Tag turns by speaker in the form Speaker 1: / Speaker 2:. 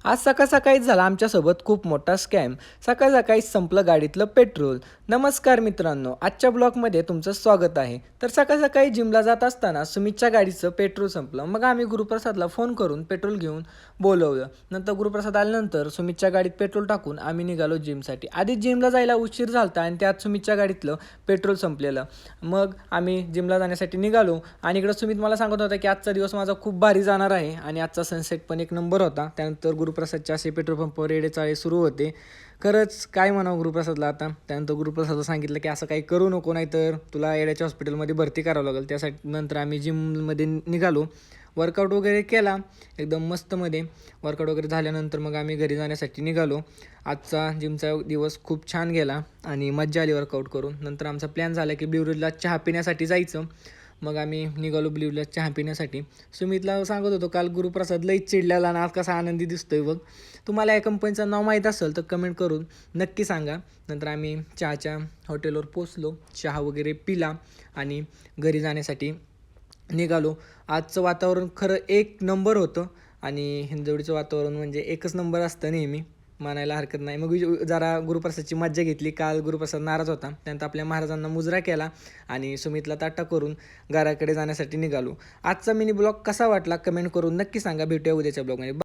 Speaker 1: आज सकाळ सकाळीच झाला आमच्यासोबत खूप मोठा स्कॅम. सकाळ सकाळीच संपलं गाडीतलं पेट्रोल. नमस्कार मित्रांनो, आजच्या ब्लॉगमध्ये तुमचं स्वागत आहे. तर सकाळ सकाळी जिमला जात असताना सुमितच्या गाडीचं पेट्रोल संपलं. मग आम्ही गुरुप्रसादला फोन करून पेट्रोल घेऊन बोलवलं. नंतर गुरुप्रसाद आल्यानंतर सुमितच्या गाडीत पेट्रोल टाकून आम्ही निघालो जिमसाठी. आधी जिमला जायला उशीर झाला आणि त्यात सुमितच्या गाडीतलं पेट्रोल संपलेलं. मग आम्ही जिमला जाण्यासाठी निघालो आणि इकडं सुमित मला सांगत होता की आजचा दिवस माझा खूप भारी जाणार आहे आणि आजचा सनसेट पण एक नंबर होता. त्यानंतर गुरुप्रसादचे असे पेट्रोल पंपावर येडेचाळे सुरू होते. खरंच काय म्हणावं गुरुप्रसादला आता. त्यानंतर गुरुप्रसादला सांगितलं की असं काही करू नको, नाही तर तुला येड्याच्या हॉस्पिटलमध्ये भरती करावं लागेल. त्यासाठी नंतर आम्ही जिममध्ये निघालो. वर्कआउट वगैरे केला एकदम मस्तमध्ये. वर्कआउट वगैरे झाल्यानंतर मग आम्ही घरी जाण्यासाठी निघालो. आजचा जिमचा दिवस खूप छान गेला आणि मज्जा आली वर्कआउट करून. नंतर आमचा प्लॅन झाला की ब्ल्यूरीजला चहा पिण्यासाठी जायचं. मग आम्ही निघालो ब्ल्यूला चहा पिण्यासाठी. सुमितला सांगत होतो काल गुरुप्रसाद लईच चिडलेला आणि आज कसा आनंदी दिसतोय बघ. तुम्हाला या कंपनीचं नाव माहीत असेल तर कमेंट करून नक्की सांगा. नंतर आम्ही चहाच्या हॉटेलवर पोचलो, चहा वगैरे पिला आणि घरी जाण्यासाठी निघालो. आजचं वातावरण खरं एक नंबर होतं आणि हिंजवडीचं वातावरण म्हणजे एकच नंबर असतं नेहमी, मानायला हरकत नाही. मग जरा गुरुप्रसादची मज्जा घेतली. काल गुरुप्रसाद नाराज होता, त्यानंतर आपल्या महाराजांना मुजरा केला आणि सुमितला ताटा करून घराकडे जाण्यासाठी निघालो. आजचा मिनी ब्लॉग कसा वाटला कमेंट करून नक्की सांगा. भेटूया उद्याच्या ब्लॉगमध्ये.